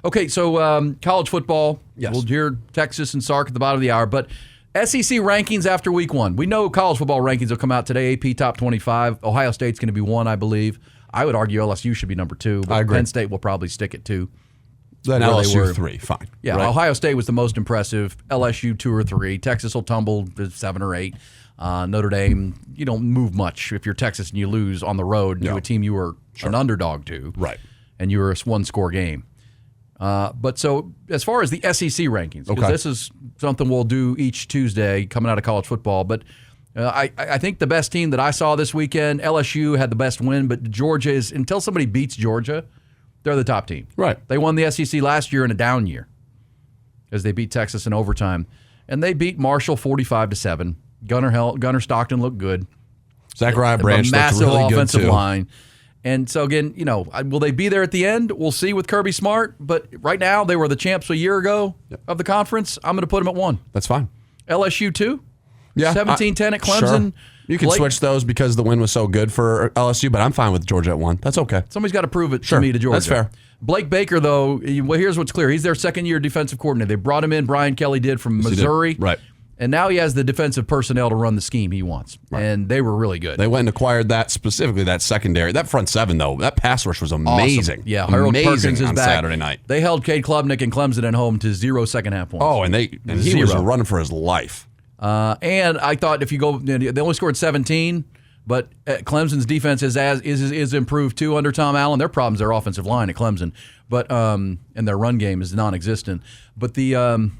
Okay, so college football. Yes. We'll hear Texas and Sark at the bottom of the hour. But SEC rankings after week 1. We know college football rankings will come out today. AP top 25. Ohio State's going to be 1, I believe. I would argue LSU should be number 2. But I agree. Penn State will probably stick at 2. Then LSU 3, fine. Yeah, right. Ohio State was the most impressive. LSU 2 or 3. Texas will tumble to 7 or 8. Notre Dame, you don't move much if you're Texas and you lose on the road to a team you were an underdog to. Right. And you were a one-score game. But so as far as the SEC rankings, because this is something we'll do each Tuesday coming out of college football, but I think the best team that I saw this weekend, LSU had the best win, but Georgia is, until somebody beats Georgia, they're the top team. Right. They won the SEC last year in a down year as they beat Texas in overtime. And they beat Marshall 45-7. Gunnar Stockton looked good. Zachariah Branch looked massive really good offensive too. line. And so, again, will they be there at the end? We'll see with Kirby Smart. But right now, they were the champs a year ago of the conference. I'm going to put them at 1. That's fine. LSU 2. Yeah. 17-10 at Clemson. Sure. You can switch those because the win was so good for LSU, but I'm fine with Georgia at 1. That's okay. Somebody's got to prove it to me to Georgia. That's fair. Blake Baker, though, well, here's what's clear. He's their second-year defensive coordinator. They brought him in. Brian Kelly did from Missouri. Right. And now he has the defensive personnel to run the scheme he wants. Right. And they were really good. They went and acquired that, specifically that secondary. That front 7, though, that pass rush was amazing. Awesome. Yeah, Harold Perkins is on back. Saturday night. They held Cade Klubnik and Clemson at home to 0 second-half points. Oh, and he was running for his life. And I thought if you go, they only scored 17, but Clemson's defense is improved too under Tom Allen. Their problem's their offensive line at Clemson, but and their run game is non-existent. But the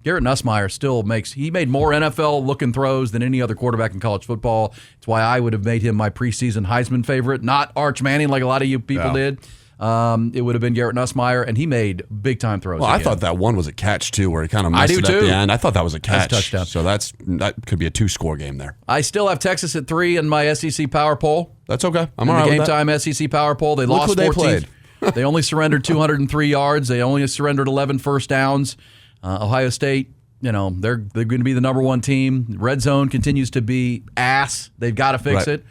Garrett Nussmeier still made more NFL-looking throws than any other quarterback in college football. It's why I would have made him my preseason Heisman favorite, not Arch Manning like a lot of you people did. It would have been Garrett Nussmeier, and he made big-time throws. Well, I thought that one was a catch, too, where he kind of missed it at the end. I thought that was a catch. That's a touchdown. So that could be a 2-score game there. I still have Texas at 3 in my SEC Power Poll. That's okay. I'm in all right the with that. Game Time SEC Power Poll. They lost 14. They played. They only surrendered 203 yards. They only surrendered 11 first downs. Ohio State, they're going to be the number 1 team. Red zone continues to be ass. They've got to fix it.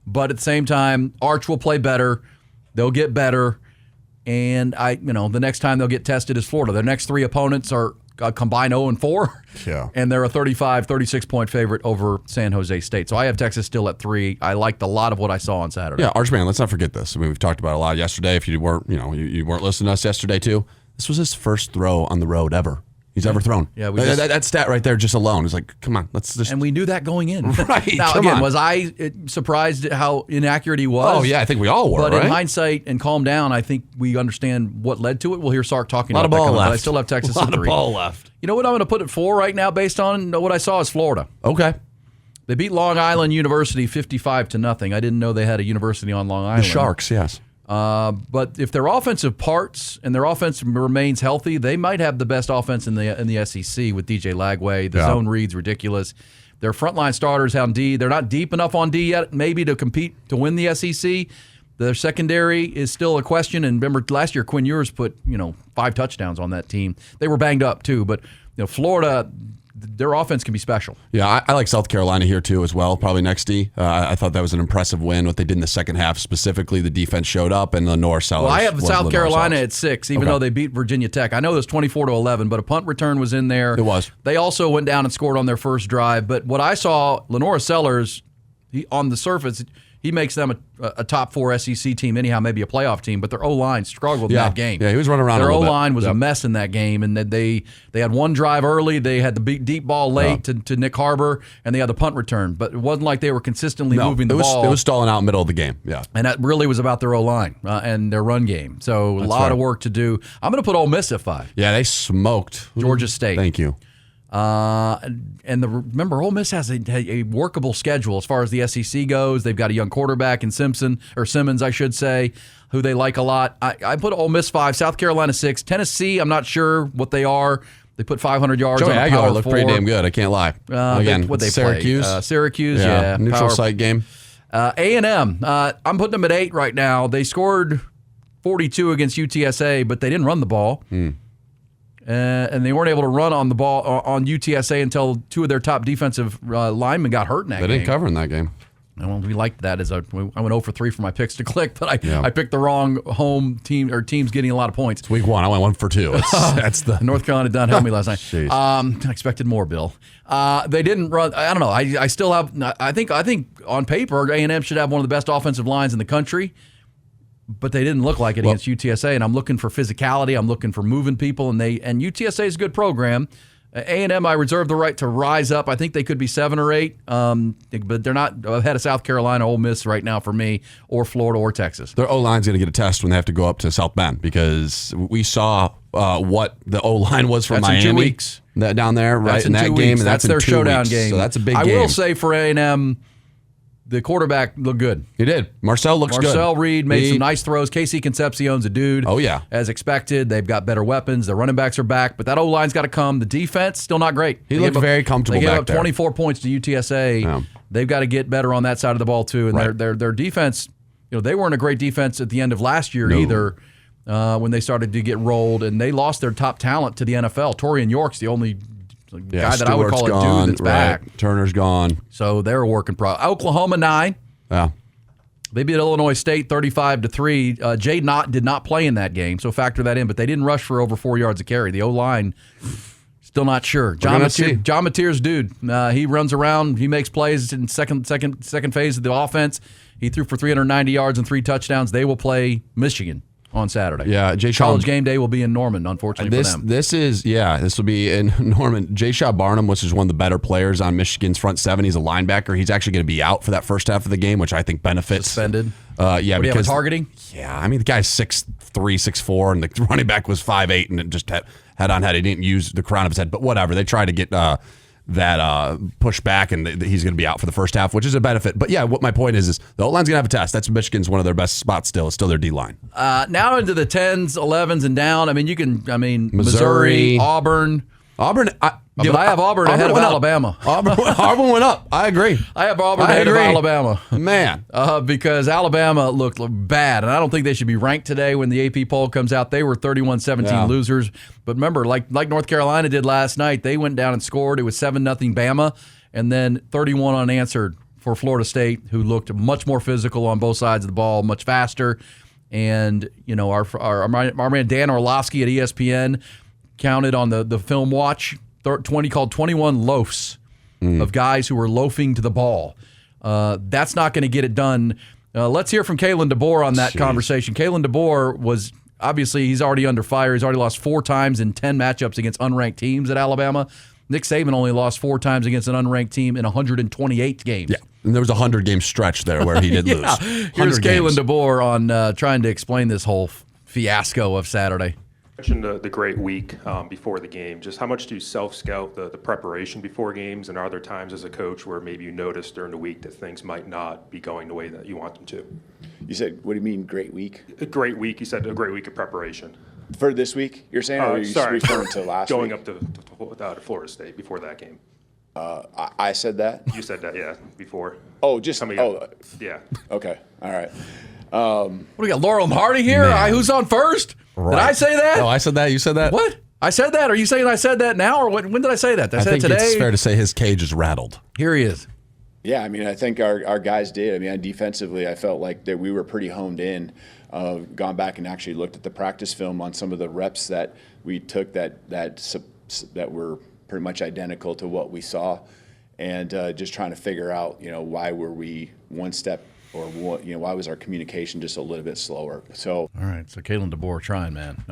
But at the same time, Arch will play better. They'll get better. And the next time they'll get tested is Florida. Their next 3 opponents are combined 0-4. Yeah. And they're a 36-point favorite over San Jose State. So I have Texas still at 3. I liked a lot of what I saw on Saturday. Yeah, Archman, let's not forget this. I mean, we've talked about it a lot yesterday. If you weren't, you weren't listening to us yesterday too. This was his first throw on the road ever he's ever thrown. Yeah, that stat right there just alone is like, come on, let's just. And we knew that going in. Right. Now, come again, on. was I surprised at how inaccurate he was? Oh, yeah, I think we all were, But right? in hindsight and calm down, I think we understand what led to it. We'll hear Sark talking a lot about of ball that left. But I still have Texas a lot at 3. of ball left. You know what I'm going to put at 4 right now based on what I saw is Florida. Okay. They beat Long Island University 55-0. I didn't know they had a university on Long Island. The Sharks, yes. But if their offensive parts and their offense remains healthy, they might have the best offense in the SEC with DJ Lagway. The zone reads ridiculous. Their frontline starters on D, they're not deep enough on D yet, maybe to compete to win the SEC. Their secondary is still a question. And remember, last year Quinn Ewers put 5 touchdowns on that team. They were banged up too, but Florida, their offense can be special. Yeah, I like South Carolina here too as well, probably next D. I thought that was an impressive win, what they did in the second half specifically. The defense showed up, and Lenore Sellers. Well, I have South Lenore Carolina Sellers. at 6, even though they beat Virginia Tech. I know it was 24-11, but a punt return was in there. It was. They also went down and scored on their first drive. But what I saw, Lenore Sellers, on the surface, he makes them a top 4 SEC team anyhow, maybe a playoff team, but their O-line struggled in that game. Yeah, he was running around Their a little bit. O-line was a mess in that game, and they had one drive early. They had the big deep ball late to Nick Harbor, and they had the punt return. But it wasn't like they were consistently moving the ball. It was stalling out in the middle of the game, yeah. And that really was about their O-line and their run game. So a lot of work to do. I'm going to put Ole Miss at 5. Yeah, they smoked Georgia State. Thank you. Remember, Ole Miss has a workable schedule as far as the SEC goes. They've got a young quarterback in Simmons, I should say, who they like a lot. I put Ole Miss 5, South Carolina 6, Tennessee. I'm not sure what they are. They put 500 yards Joey on a Aguilar power looked 4. pretty damn good. I can't lie. Again, what they Syracuse. play? Syracuse, yeah. Neutral site game. A&M. I'm putting them at 8 right now. They scored 42 against UTSA, but they didn't run the ball. And they weren't able to run on the ball on UTSA until 2 of their top defensive linemen got hurt in that game. They didn't cover in that game. Well, we liked that I went 0 for 3 for my picks to click, but I picked the wrong home team or teams getting a lot of points. It's week 1. I went 1 for 2. That's the North Carolina did not help me last night. I expected more, Bill. They didn't run. I don't know. I still have. I think on paper A&M should have one of the best offensive lines in the country, but they didn't look like it against UTSA. And I'm looking for physicality. I'm looking for moving people, and UTSA is a good program. A&M, I reserve the right to rise up. I think they could be 7 or 8, but they're not ahead of South Carolina, Ole Miss right now for me, or Florida or Texas. Their O-line's going to get a test when they have to go up to South Bend, because we saw what the O-line was for Miami. In 2 weeks. Down there, right, in that game. And that's their showdown game. So that's a big game. I will say for A&M, the quarterback looked good. He did. Marcel looks good. Marcel Reed made some nice throws. Casey Concepcion's a dude. Oh, yeah. As expected. They've got better weapons. Their running backs are back, but that O-line's got to come. The defense, still not great. He looked very comfortable back there. They gave up 24 points to UTSA. Yeah. They've got to get better on that side of the ball, too. And their defense, they weren't a great defense at the end of last year either when they started to get rolled, and they lost their top talent to the NFL. Torian York's the only guy that I would call a dude that's back. Turner's gone. So they're a work in progress. Oklahoma 9. Yeah. They beat Illinois State 35-3. Jay Knott did not play in that game, so factor that in. But they didn't rush for over 4 yards of carry. The O-line, still not sure. John Mateer's dude. He runs around. He makes plays in second phase of the offense. He threw for 390 yards and 3 touchdowns. They will play Michigan on Saturday. Yeah, College game day will be in Norman, unfortunately for them. This will be in Norman. Jay Barnum, which is one of the better players on Michigan's front 7. He's a linebacker. He's actually going to be out for that first half of the game, which I think benefits. Suspended. Because targeting. Yeah, I mean the guy's 6'3", 6'4", and the running back was 5'8", and it just head on head. He didn't use the crown of his head, but whatever. They tried to get that push back, and he's going to be out for the first half, which is a benefit. But yeah, what my point is the O-line's going to have a test. That's Michigan's one of their best spots still. It's still their D-line. Now into the 10s, 11s, and down. Missouri, Auburn. But I have Auburn ahead of Alabama. Auburn went up. I agree. I have Auburn ahead of Alabama. Man. Because Alabama looked bad, and I don't think they should be ranked today when the AP poll comes out. They were 31-17 losers. But remember, like North Carolina did last night, they went down and scored. It was 7-0 Bama, and then 31 unanswered for Florida State, who looked much more physical on both sides of the ball, much faster. And, our man Dan Orlovsky at ESPN counted on the film watch, 21 loafs of guys who were loafing to the ball. That's not going to get it done. Let's hear from Kalen DeBoer on that conversation. Kalen DeBoer was, obviously, he's already under fire. He's already lost 4 times in 10 matchups against unranked teams at Alabama. Nick Saban only lost 4 times against an unranked team in 128 games. Yeah, and there was a 100-game stretch there where he did lose. Here's Kalen DeBoer on trying to explain this whole fiasco of Saturday. You mentioned the great week before the game. Just how much do you self-scout the preparation before games, and are there times as a coach where maybe you notice during the week that things might not be going the way that you want them to? You said, what do you mean, great week? A great week. You said a great week of preparation. For this week, you're saying, or are you referring to last going week? Going up to Florida State before that game. I said that? You said that, yeah, before. Oh, just, yeah. Okay, all right. What do we got, Laurel and Hardy here? Who's on first? Right. Did I say that? No, I said that. You said that. What? I said that? Are you saying I said that now, or when did I say that? Did I say it today? I think it's fair to say his cage is rattled. Here he is. Yeah, I think our guys did. Defensively, I felt like that we were pretty honed in. Gone back and actually looked at the practice film on some of the reps that we took that were pretty much identical to what we saw, and just trying to figure out, why were we one step, or what, why was our communication just a little bit slower? So all right, so Kalen DeBoer trying, man,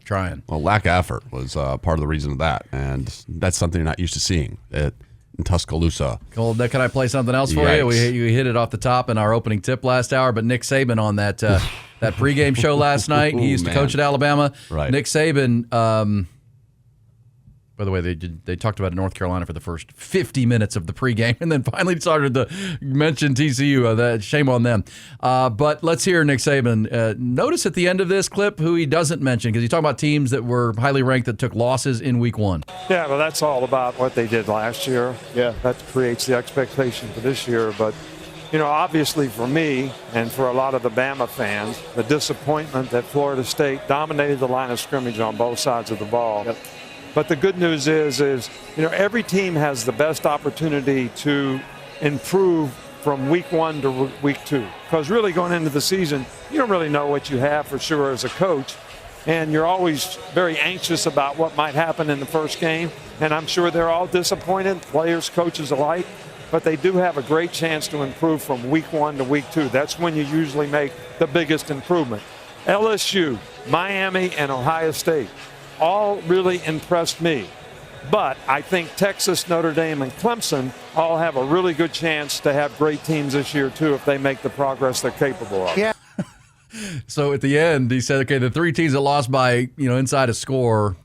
trying. Well, lack of effort was part of the reason of that, and that's something you're not used to seeing in Tuscaloosa. Well, can I play something else for you? We hit it off the top in our opening tip last hour, but Nick Saban on that that pregame show last night. He used to coach at Alabama. Right. Nick Saban. By the way, they talked about North Carolina for the first 50 minutes of the pregame, and then finally started to mention TCU. Shame on them. But let's hear Nick Saban. Notice at the end of this clip who he doesn't mention, because he's talking about teams that were highly ranked that took losses in week 1. Yeah, well, that's all about what they did last year. Yeah, that creates the expectation for this year. But, obviously for me and for a lot of the Bama fans, the disappointment that Florida State dominated the line of scrimmage on both sides of the ball. Yep. But the good news is every team has the best opportunity to improve from week 1 to week 2. Because really going into the season, you don't really know what you have for sure as a coach. And you're always very anxious about what might happen in the first game. And I'm sure they're all disappointed, players, coaches alike. But they do have a great chance to improve from week 1 to week 2. That's when you usually make the biggest improvement. LSU, Miami, and Ohio State all really impressed me. But I think Texas, Notre Dame, and Clemson all have a really good chance to have great teams this year, too, if they make the progress they're capable of. Yeah. So at the end, he said, okay, the 3 teams that lost by, inside a score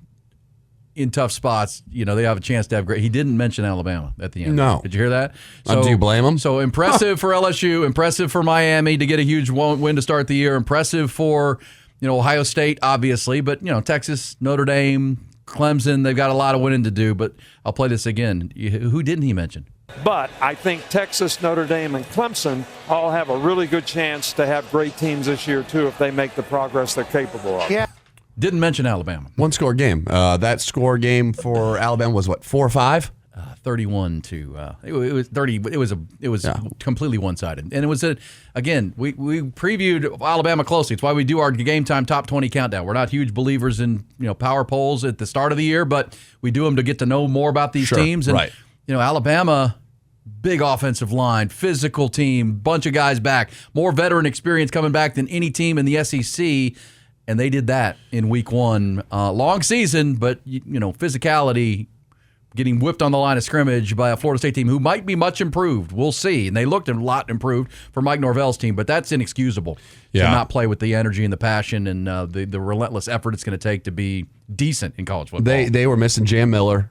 in tough spots, they have a chance to have great. He didn't mention Alabama at the end. No. Did you hear that? So, do you blame him? So impressive for LSU, impressive for Miami to get a huge win to start the year, impressive for, Ohio State, obviously, but, Texas, Notre Dame, Clemson, they've got a lot of winning to do, but I'll play this again. Who didn't he mention? But I think Texas, Notre Dame, and Clemson all have a really good chance to have great teams this year, too, if they make the progress they're capable of. Yeah. Didn't mention Alabama. 1-score game. That score game for Alabama was what, 4-5? 31 to it was 30. It was completely one-sided, and it was again. We previewed Alabama closely. It's why we do our game time top 20 countdown. We're not huge believers in power polls at the start of the year, but we do them to get to know more about these teams. And right. Alabama, big offensive line, physical team, bunch of guys back, more veteran experience coming back than any team in the SEC. And they did that in week 1. Long season, but physicality, getting whipped on the line of scrimmage by a Florida State team who might be much improved. We'll see. And they looked a lot improved for Mike Norvell's team, but that's inexcusable to not play with the energy and the passion and the relentless effort it's going to take to be decent in college football. They were missing Jam Miller.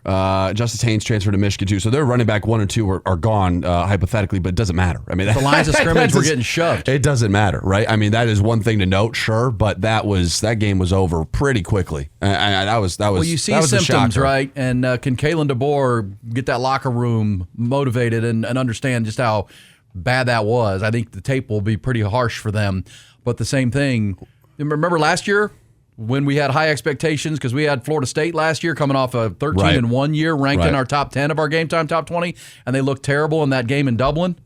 Justice Haynes transferred to Michigan, too. So their running back 1 and 2 are gone, hypothetically, but it doesn't matter. I mean, the lines of scrimmage were getting shoved. It doesn't matter, right? I mean, that is one thing to note, sure, but that game was over pretty quickly. And that was well, you see symptoms, right? And can Kalen DeBoer get that locker room motivated and understand just how bad that was? I think the tape will be pretty harsh for them. But the same thing, remember last year when we had high expectations because we had Florida State last year coming off a 13-1 year ranked in our top 10 of our game time top 20, and they looked terrible in that game in Dublin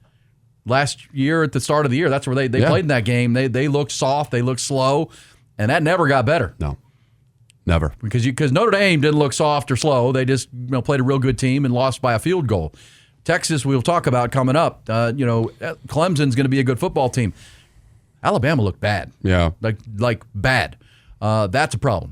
last year at the start of the year. That's where they played in that game. They looked soft, they looked slow, and that never got better. No. Never. Because Notre Dame didn't look soft or slow. They just played a real good team and lost by a field goal. Texas, we'll talk about coming up. Clemson's going to be a good football team. Alabama looked bad. Yeah. Like bad. That's a problem.